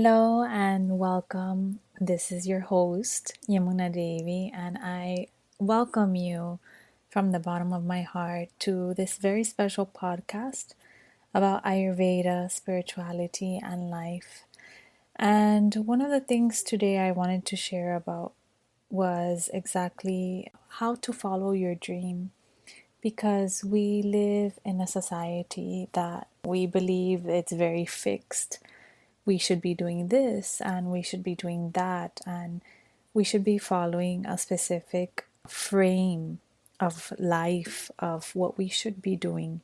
Hello and welcome. This is your host, Yamuna Devi, and I welcome you from the bottom of my heart to this very special podcast about Ayurveda, spirituality, and life. And one of the things today I wanted to share about was exactly how to follow your dream because we live in a society that we believe it's very fixed. We should be doing this and we should be doing that, and we should be following a specific frame of life of what we should be doing.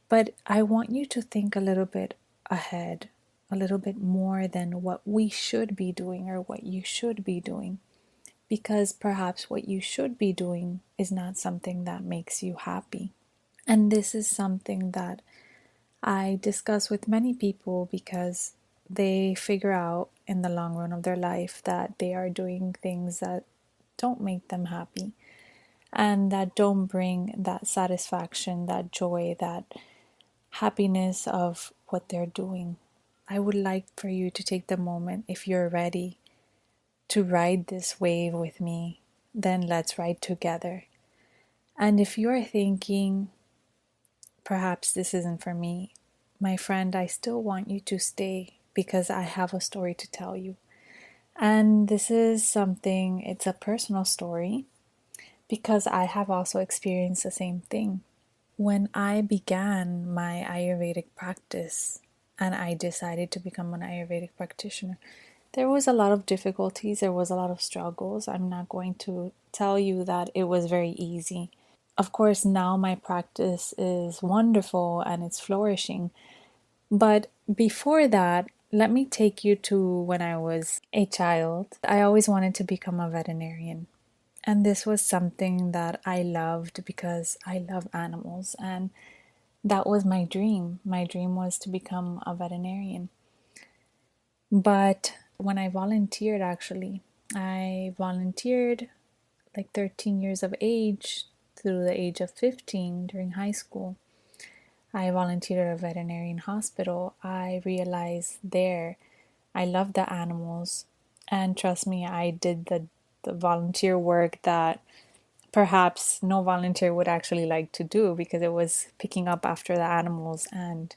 But I want you to think a little bit ahead, a little bit more than what we should be doing or what you should be doing, because perhaps what you should be doing is not something that makes you happy. And this is something that I discuss with many people because they figure out in the long run of their life that they are doing things that don't make them happy and that don't bring that satisfaction, that joy, that happiness of what they're doing. I would like for you to take the moment, if you're ready, to ride this wave with me. Then let's ride together. And if you're thinking, perhaps this isn't for me, my friend, I still want you to stay because I have a story to tell you. And this is something, it's a personal story because I have also experienced the same thing. When I began my Ayurvedic practice and I decided to become an Ayurvedic practitioner, there was a lot of difficulties, there was a lot of struggles. I'm not going to tell you that it was very easy. Of course, now my practice is wonderful and it's flourishing. But before that, let me take you to when I was a child. I always wanted to become a veterinarian. And this was something that I loved because I love animals. And that was my dream. My dream was to become a veterinarian. But when I volunteered, actually, I volunteered like 13 years of age through the age of 15 during high school. I volunteered at a veterinarian hospital. I realized there I love the animals. And trust me, I did the volunteer work that perhaps no volunteer would actually like to do because it was picking up after the animals. And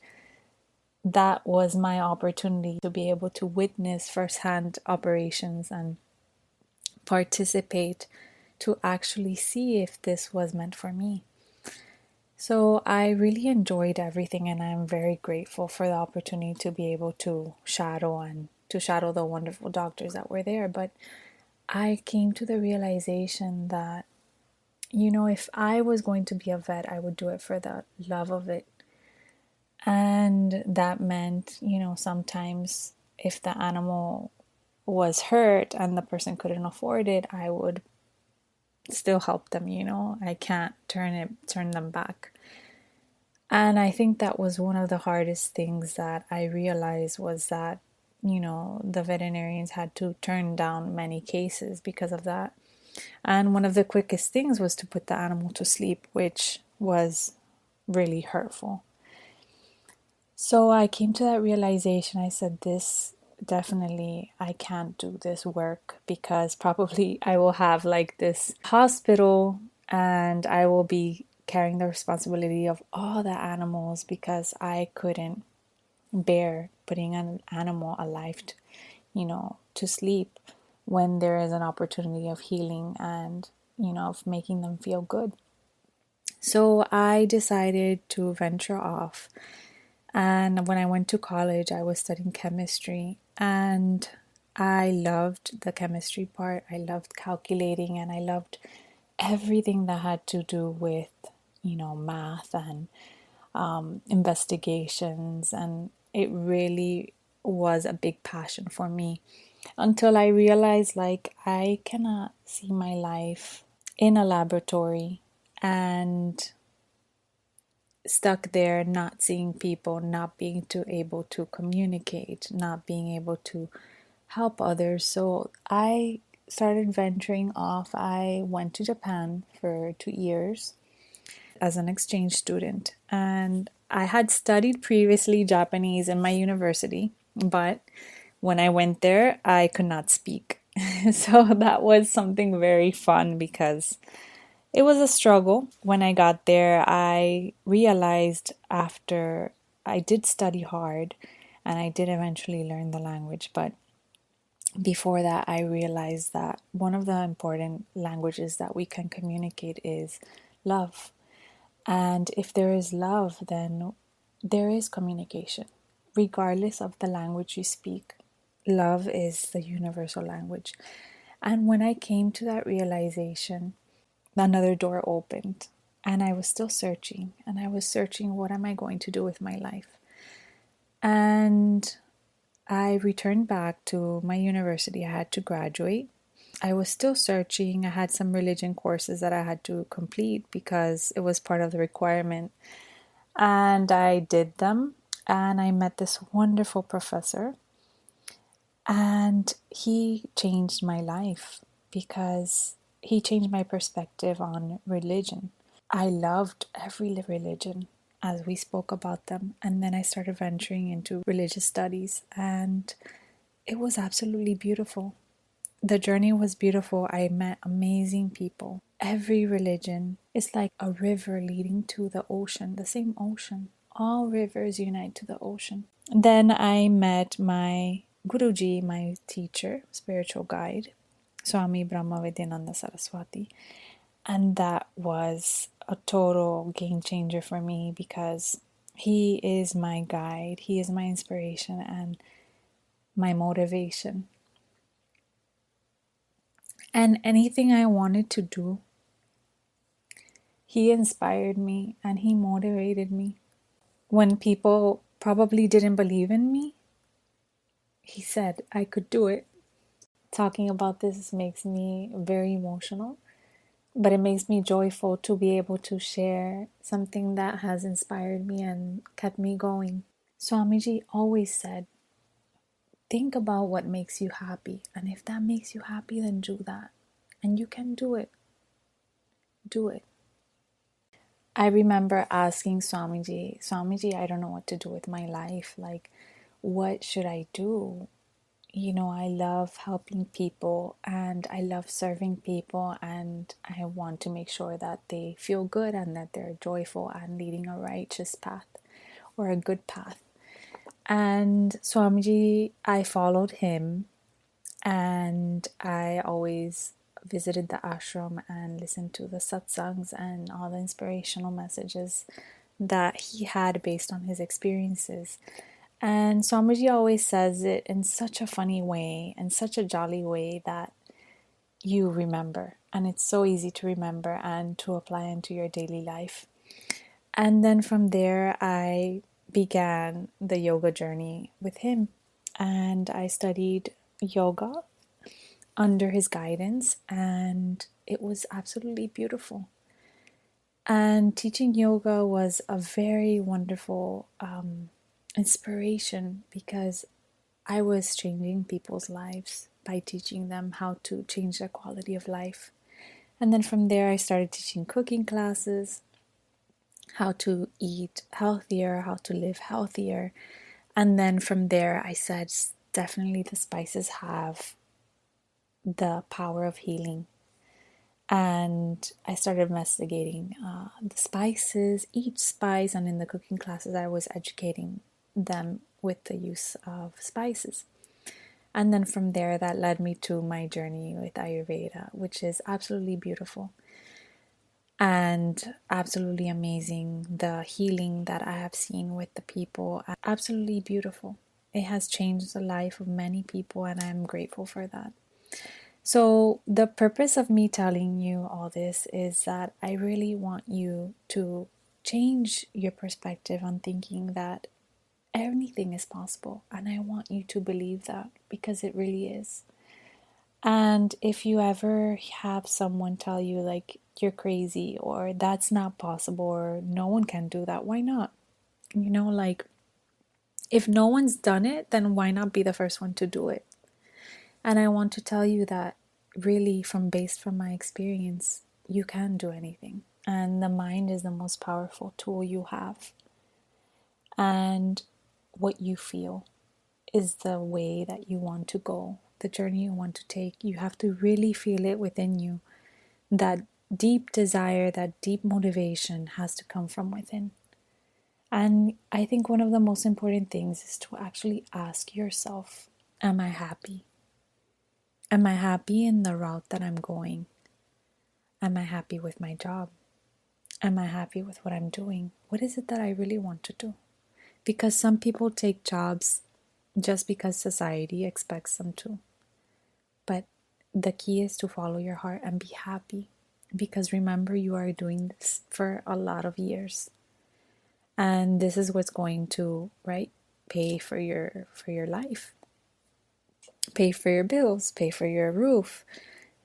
that was my opportunity to be able to witness firsthand operations and participate to actually see if this was meant for me. So I really enjoyed everything, and I'm very grateful for the opportunity to be able to shadow the wonderful doctors that were there. But I came to the realization that, if I was going to be a vet, I would do it for the love of it. And that meant, sometimes if the animal was hurt and the person couldn't afford it, I would still help them. I can't turn them back. And I think that was one of the hardest things that I realized was that, the veterinarians had to turn down many cases because of that. And one of the quickest things was to put the animal to sleep, which was really hurtful. So I came to that realization. I said, this definitely, I can't do this work because probably I will have like this hospital and I will be carrying the responsibility of all the animals because I couldn't bear putting an animal alive to sleep when there is an opportunity of healing and, of making them feel good. So I decided to venture off. And when I went to college, I was studying chemistry and I loved the chemistry part. I loved calculating and I loved everything that had to do with, math and investigations. And it really was a big passion for me until I realized like I cannot see my life in a laboratory and stuck there, not seeing people, not being able to communicate, not being able to help others. So I started venturing off. I went to Japan for 2 years as an exchange student, and I had studied previously Japanese in my university, but When I went there, I could not speak. So that was something very fun because it was a struggle. When I got there, I realized after I did study hard and I did eventually learn the language, but before that, I realized that one of the important languages that we can communicate is love. And if there is love, then there is communication, regardless of the language you speak. Love is the universal language. And when I came to that realization, another door opened. And I was still searching. And I was searching, what am I going to do with my life? And I returned back to my university. I had to graduate. I was still searching. I had some religion courses that I had to complete because it was part of the requirement. And I did them. And I met this wonderful professor. And he changed my life because he changed my perspective on religion. I loved every religion as we spoke about them. And then I started venturing into religious studies, and it was absolutely beautiful. The journey was beautiful. I met amazing people. Every religion is like a river leading to the ocean, the same ocean. All rivers unite to the ocean. Then I met my Guruji, my teacher, spiritual guide, Swami Brahmavidyananda Saraswati. And that was a total game changer for me because he is my guide, he is my inspiration and my motivation. And anything I wanted to do, he inspired me and he motivated me. When people probably didn't believe in me, he said I could do it. Talking about this makes me very emotional, but it makes me joyful to be able to share something that has inspired me and kept me going. Swamiji always said, think about what makes you happy. And if that makes you happy, then do that. And you can do it. Do it. I remember asking Swamiji, I don't know what to do with my life. Like, what should I do? You know, I love helping people and I love serving people, and I want to make sure that they feel good and that they're joyful and leading a righteous path or a good path. And Swamiji, I followed him, and I always visited the ashram and listened to the satsangs and all the inspirational messages that he had based on his experiences. And Swamiji always says it in such a funny way and such a jolly way that you remember. And it's so easy to remember and to apply into your daily life. And then from there, I began the yoga journey with him. And I studied yoga under his guidance, and it was absolutely beautiful. And teaching yoga was a very wonderful inspiration because I was changing people's lives by teaching them how to change their quality of life. And then from there, I started teaching cooking classes, how to eat healthier, how to live healthier. And then from there, I said, definitely the spices have the power of healing. And I started investigating the spices, each spice, and in the cooking classes, I was educating them with the use of spices. And then from there, that led me to my journey with Ayurveda, which is absolutely beautiful and absolutely amazing. The healing that I have seen with the people, absolutely beautiful. It has changed the life of many people, and I'm grateful for that. So, the purpose of me telling you all this is that I really want you to change your perspective on thinking that anything is possible. And I want you to believe that because it really is. And if you ever have someone tell you, like, you're crazy or that's not possible or no one can do that, why not? You know, like, if no one's done it, then why not be the first one to do it? And I want to tell you that really based from my experience, you can do anything. And the mind is the most powerful tool you have. And what you feel. is the way that you want to go, the journey you want to take. You have to really feel it within you. That deep desire, that deep motivation has to come from within. And I think one of the most important things is to actually ask yourself, am I happy? Am I happy in the route that I'm going? Am I happy with my job? Am I happy with what I'm doing? What is it that I really want to do? Because some people take jobs just because society expects them to. But the key is to follow your heart and be happy. Because remember, you are doing this for a lot of years. And this is what's going to, right, pay for your life. Pay for your bills, pay for your roof,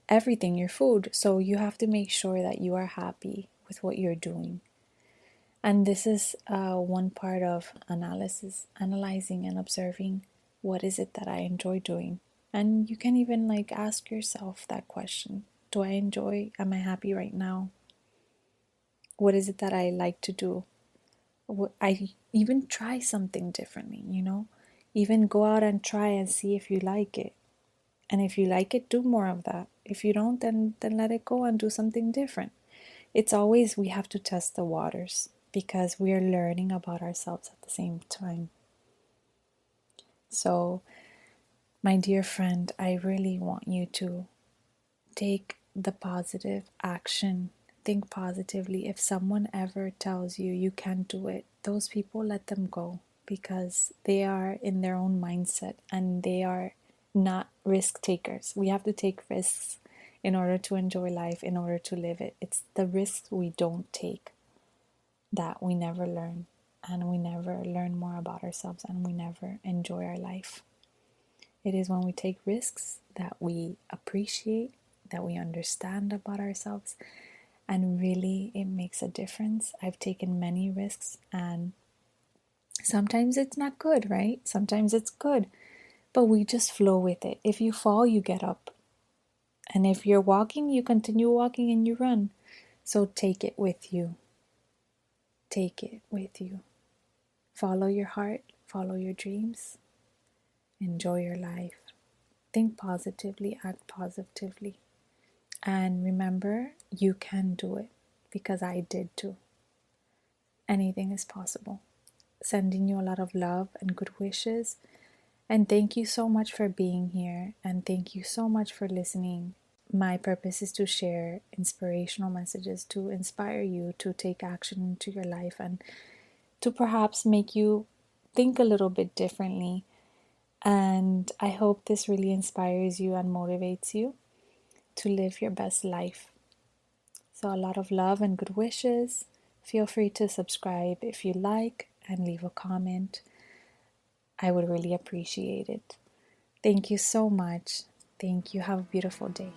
everything, your food. So you have to make sure that you are happy with what you're doing. And this is one part of analysis, analyzing and observing what is it that I enjoy doing. And you can even like ask yourself that question. Do I enjoy, am I happy right now? What is it that I like to do? I even try something differently, Even go out and try and see if you like it. And if you like it, do more of that. If you don't, then let it go and do something different. It's always, we have to test the waters because we are learning about ourselves at the same time. So, my dear friend, I really want you to take the positive action. Think positively. If someone ever tells you you can't do it, those people, let them go because they are in their own mindset and they are not risk takers. We have to take risks in order to enjoy life, in order to live it. It's the risks we don't take that we never learn, and we never learn more about ourselves, and we never enjoy our life. It is when we take risks that we appreciate, that we understand about ourselves, and really it makes a difference. I've taken many risks, and sometimes it's not good, right? Sometimes it's good, but we just flow with it. If you fall, you get up. And if you're walking, you continue walking and you run. So take it with you. Take it with you. Follow your heart, follow your dreams, enjoy your life. Think positively, act positively. And remember, you can do it because I did too. Anything is possible. Sending you a lot of love and good wishes. And thank you so much for being here. And thank you so much for listening. My purpose is to share inspirational messages to inspire you to take action into your life and to perhaps make you think a little bit differently. And I hope this really inspires you and motivates you to live your best life. So a lot of love and good wishes. Feel free to subscribe if you like and leave a comment. I would really appreciate it. Thank you so much. Thank you. Have a beautiful day.